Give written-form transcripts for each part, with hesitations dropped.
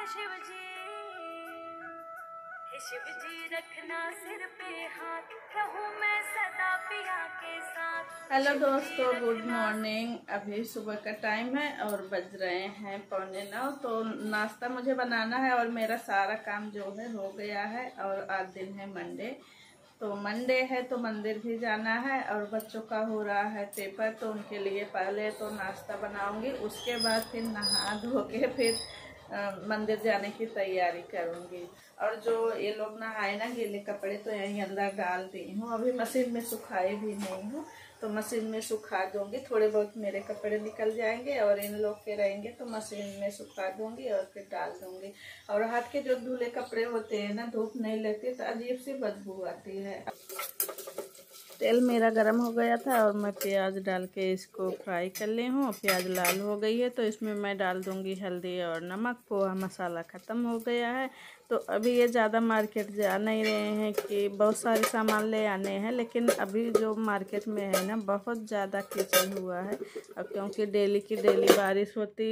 शिव जी, हे शिव जी रखना सिर पे हाथ, रहूं मैं सदा पिया के साथ। हेलो दोस्तों, गुड मॉर्निंग। अभी सुबह का टाइम है और बज रहे हैं 8:45। तो नाश्ता मुझे बनाना है और मेरा सारा काम जो है हो गया है। और आज दिन है मंडे, तो मंडे है तो मंदिर भी जाना है और बच्चों का हो रहा है पेपर, तो उनके लिए पहले तो नाश्ता बनाऊंगी, उसके बाद फिर नहा धो के फिर मंदिर जाने की तैयारी करूंगी। और जो ये लोग नहाए ना, गीले कपड़े तो यहीं अंदर डाल दी हूँ, अभी मशीन में सुखाए भी नहीं हूँ, तो मशीन में सुखा दूंगी। थोड़े बहुत मेरे कपड़े निकल जाएंगे और इन लोग के रहेंगे तो मशीन में सुखा दूंगी और फिर डाल दूंगी। और हाथ के जो धुले कपड़े होते हैं ना, धूप नहीं लगती तो अजीब सी बदबू आती है। तेल मेरा गरम हो गया था और मैं प्याज डाल के इसको फ्राई कर ली हूँ। प्याज लाल हो गई है तो इसमें मैं डाल दूंगी हल्दी और नमक। पोहा मसाला ख़त्म हो गया है, तो अभी ये ज़्यादा मार्केट जा नहीं रहे हैं कि बहुत सारे सामान ले आने हैं, लेकिन अभी जो मार्केट में है ना, बहुत ज़्यादा कीचड़ हुआ है। और क्योंकि डेली की डेली बारिश होती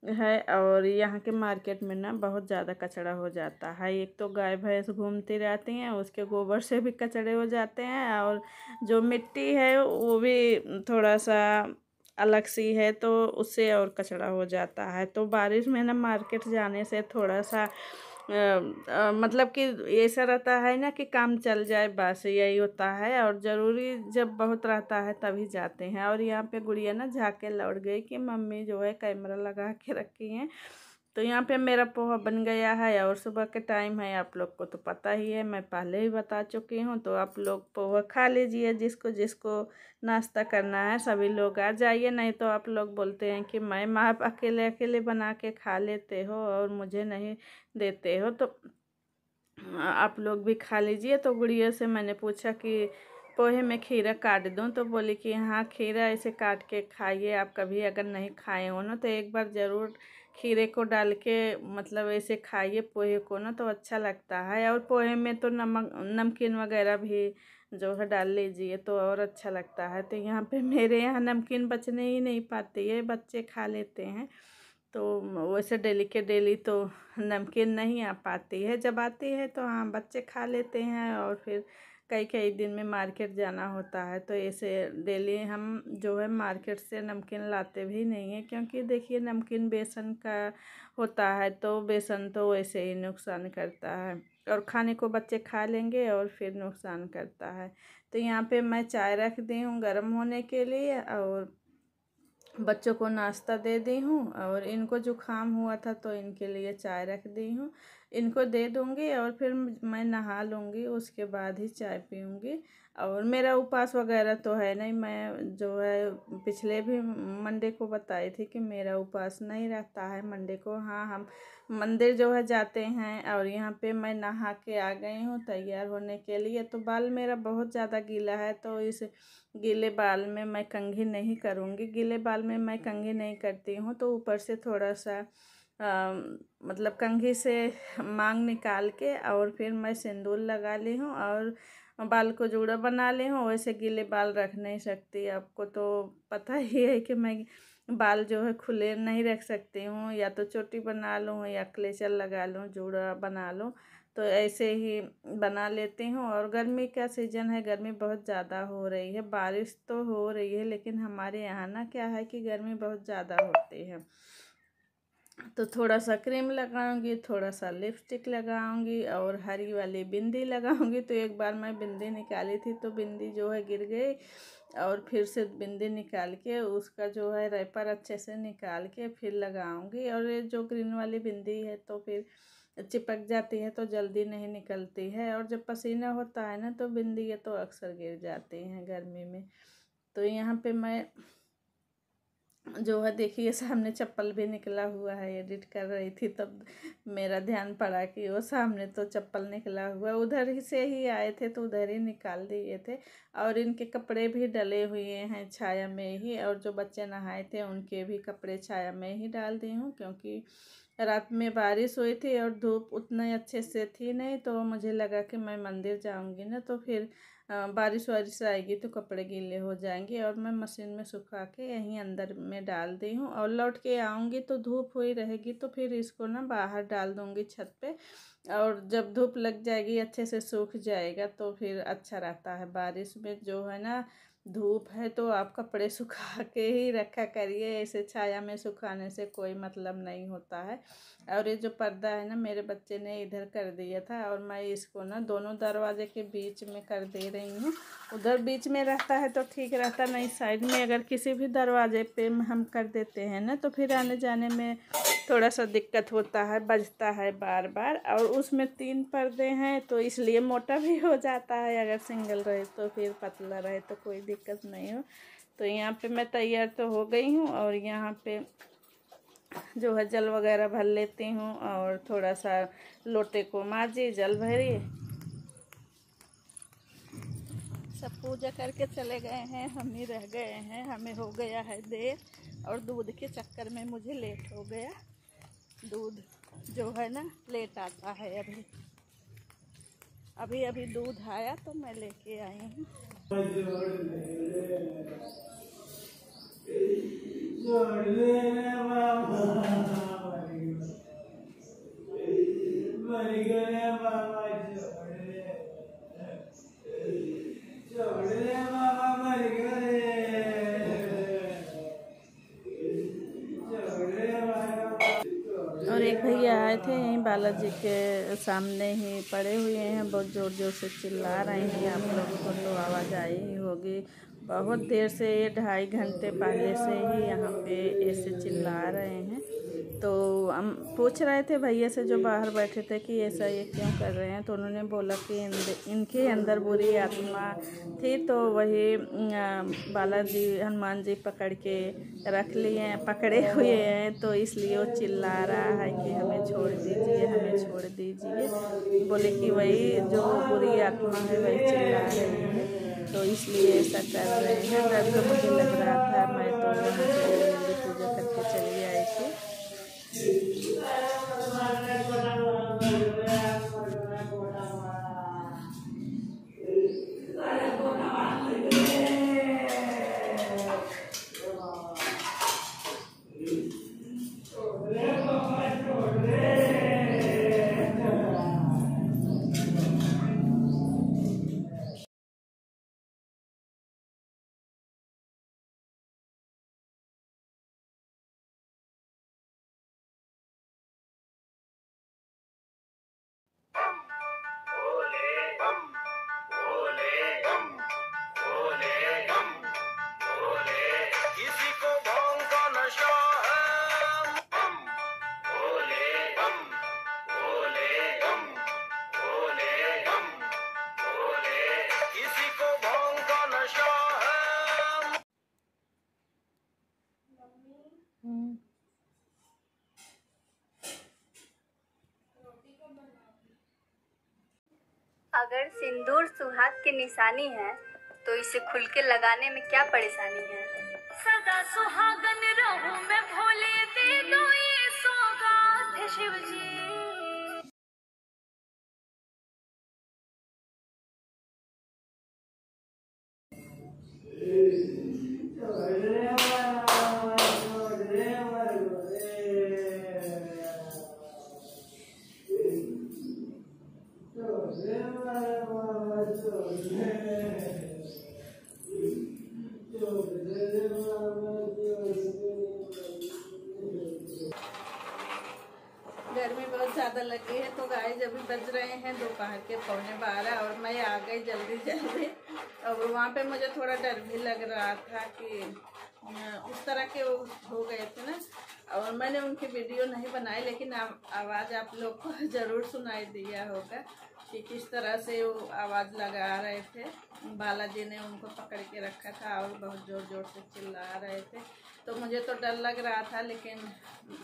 है और यहाँ के मार्केट में ना बहुत ज़्यादा कचरा हो जाता है। एक तो गाय भैंस घूमती रहती हैं, उसके गोबर से भी कचरे हो जाते हैं, और जो मिट्टी है वो भी थोड़ा सा अलग सी है, तो उससे और कचरा हो जाता है। तो बारिश में ना मार्केट जाने से थोड़ा सा मतलब कि ऐसा रहता है ना कि काम चल जाए, बस यही होता है। और ज़रूरी जब बहुत रहता है तभी जाते हैं। और यहाँ पे गुड़िया ना झाके लौट गई कि मम्मी जो है कैमरा लगा के रखी हैं। तो यहाँ पे मेरा पोहा बन गया है और सुबह के टाइम है, आप लोग को तो पता ही है, मैं पहले ही बता चुकी हूँ। तो आप लोग पोहा खा लीजिए, जिसको जिसको नाश्ता करना है सभी लोग आ जाइए। नहीं तो आप लोग बोलते हैं कि मैं आप अकेले अकेले बना के खा लेते हो और मुझे नहीं देते हो, तो आप लोग भी खा लीजिए। तो गुड़िया से मैंने पूछा कि पोहे में खीरा काट दूं, तो बोली कि हाँ, खीरा ऐसे काट के खाइए आप, कभी अगर नहीं खाए हो ना तो एक बार ज़रूर खीरे को डाल के मतलब ऐसे खाइए पोहे को ना, तो अच्छा लगता है। और पोहे में तो नमक नमकीन वगैरह भी जो है डाल लीजिए तो और अच्छा लगता है। तो यहाँ पे मेरे यहाँ नमकीन बचने ही नहीं पाती है, बच्चे खा लेते हैं। तो वैसे डेली के डेली तो नमकीन नहीं आ पाती है, जब आती है तो हाँ बच्चे खा लेते हैं। और फिर कई कई दिन में मार्केट जाना होता है, तो ऐसे डेली हम जो है मार्केट से नमकीन लाते भी नहीं हैं, क्योंकि देखिए नमकीन बेसन का होता है, तो बेसन तो वैसे ही नुकसान करता है और खाने को बच्चे खा लेंगे और फिर नुकसान करता है। तो यहाँ पे मैं चाय रख दी हूँ गर्म होने के लिए और बच्चों को नाश्ता दे दी हूँ। और इनको जुकाम हुआ था तो इनके लिए चाय रख दी हूँ, इनको दे दूँगी और फिर मैं नहा लूँगी, उसके बाद ही चाय पीऊँगी। और मेरा उपवास वगैरह तो है नहीं, मैं जो है पिछले भी मंडे को बताई थी कि मेरा उपवास नहीं रहता है मंडे को। हाँ, हम मंदिर जो है जाते हैं और यहाँ पे मैं नहा के आ गई हूँ तैयार होने के लिए। तो बाल मेरा बहुत ज़्यादा गीला है, तो इस गीले बाल में मैं कंघी नहीं करूँगी। गीले बाल में मैं कंघी नहीं करती हूँ, तो ऊपर से थोड़ा सा मतलब कंघी से मांग निकाल के और फिर मैं सिंदूर लगा ली हूँ और बाल को जूड़ा बना ली हूँ। वैसे गीले बाल रख नहीं सकती, आपको तो पता ही है कि मैं बाल जो है खुले नहीं रख सकती हूँ, या तो चोटी बना लूँ या क्लेचर लगा लूँ, जूड़ा बना लूँ, तो ऐसे ही बना लेती हूँ। और गर्मी का सीज़न है, गर्मी बहुत ज़्यादा हो रही है, बारिश तो हो रही है लेकिन हमारे यहाँ ना क्या है कि गर्मी बहुत ज़्यादा होती है। तो थोड़ा सा क्रीम लगाऊंगी, थोड़ा सा लिपस्टिक लगाऊंगी और हरी वाली बिंदी लगाऊंगी। तो एक बार मैं बिंदी निकाली थी तो बिंदी जो है गिर गई, और फिर से बिंदी निकाल के उसका जो है रैपर अच्छे से निकाल के फिर लगाऊंगी। और ये जो ग्रीन वाली बिंदी है तो फिर चिपक जाती है तो जल्दी नहीं निकलती है, और जब पसीना होता है ना तो बिंदी ये तो अक्सर गिर जाती हैं गर्मी में। तो यहाँ पे मैं जो है देखिए सामने चप्पल भी निकला हुआ है, एडिट कर रही थी तब मेरा ध्यान पड़ा कि वो सामने तो चप्पल निकला हुआ है, उधर ही से ही आए थे तो उधर ही निकाल दिए थे। और इनके कपड़े भी डले हुए हैं छाया में ही, और जो बच्चे नहाए थे उनके भी कपड़े छाया में ही डाल दी हूँ, क्योंकि रात में बारिश हुई थी और धूप उतना अच्छे से थी नहीं, तो मुझे लगा कि मैं मंदिर जाऊँगी ना तो फिर बारिश वारिश आएगी तो कपड़े गीले हो जाएंगे। और मैं मशीन में सुखा के यहीं अंदर में डाल दी हूँ। और लौट के आऊँगी तो धूप हुई रहेगी तो फिर इसको ना बाहर डाल दूँगी छत पे। और जब धूप लग जाएगी अच्छे से सूख जाएगा तो फिर अच्छा रहता है। बारिश में जो है ना धूप है तो आप कपड़े सुखा के ही रखा करिए, ऐसे छाया में सुखाने से कोई मतलब नहीं होता है। और ये जो पर्दा है ना मेरे बच्चे ने इधर कर दिया था और मैं इसको ना दोनों दरवाजे के बीच में कर दे रही हूँ। उधर बीच में रहता है तो ठीक रहता, नहीं साइड में अगर किसी भी दरवाजे पे हम कर देते हैं ना तो फिर आने जाने में थोड़ा सा दिक्कत होता है, बजता है बार बार। और उसमें 3 पर्दे हैं तो इसलिए मोटा भी हो जाता है, अगर सिंगल रहे तो फिर पतला रहे तो कोई दिक्कत नहीं हो। तो यहाँ पे मैं तैयार तो हो गई हूँ और यहाँ पे जो है जल वगैरह भर लेती हूँ और थोड़ा सा लोटे को माजी, जल भरी, सब पूजा करके चले गए हैं, हम ही रह गए हैं। हमें हो गया है देर और दूध के चक्कर में मुझे लेट हो गया। दूध जो है ना लेट आता है। अभी दूध आया तो मैं लेके आई हूँ। और एक भैया आए थे यहीं बालाजी के सामने ही पड़े हुए हैं, बहुत ज़ोर ज़ोर से चिल्ला रहे हैं। आप लोगों को तो आवाज़ आई ही होगी। बहुत देर से, 2.5 घंटे पहले से ही यहाँ पे ऐसे चिल्ला रहे हैं। तो हम पूछ रहे थे भैया से जो बाहर बैठे थे कि ऐसा ये क्यों कर रहे हैं। तो उन्होंने बोला कि इनके अंदर बुरी आत्मा थी तो वही बालाजी हनुमान जी पकड़ के रख लिए हैं, पकड़े हुए हैं, तो इसलिए वो चिल्ला रहा है कि हमें छोड़ दीजिए, हमें छोड़ दीजिए। बोले कि वही जो बुरी आत्मा है वही चिल्ला रही है तो इसलिए ऐसा कर रहे हैं। डर तो मुझे लग रहा था, मैं तो वहाँ से जल्दी जल्दी पूजा करके चली आई थी। अगर सिंदूर सुहाग की निशानी है तो इसे खुल के लगाने में क्या परेशानी है। सदा सुहागन रहूं मैं भोले, दे दो ये सौगात शिव जी। गर्मी बहुत ज़्यादा लगी है तो गाइस अभी बज रहे हैं दोपहर के 12:15 और मैं आ गई जल्दी जल्दी। और वहाँ पे मुझे थोड़ा डर भी लग रहा था कि उस तरह के वो हो गए थे ना, और मैंने उनकी वीडियो नहीं बनाई लेकिन आवाज़ आप लोग को ज़रूर सुनाई दिया होगा कि किस तरह से वो आवाज़ लगा रहे थे। बालाजी ने उनको पकड़ के रखा था और बहुत ज़ोर ज़ोर से चिल्ला रहे थे। तो मुझे तो डर लग रहा था लेकिन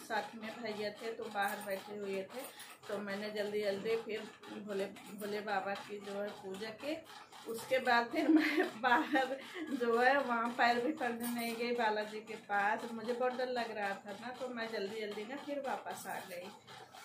साथ में भैया थे तो बाहर बैठे हुए थे तो मैंने जल्दी जल्दी फिर भोले बाबा की जो है पूजा की। उसके बाद फिर मैं बाहर जो है वहाँ पैर भी पड़ने नहीं गई बालाजी के पास। मुझे बहुत डर लग रहा था ना तो मैं जल्दी जल्दी ना फिर वापस आ गई।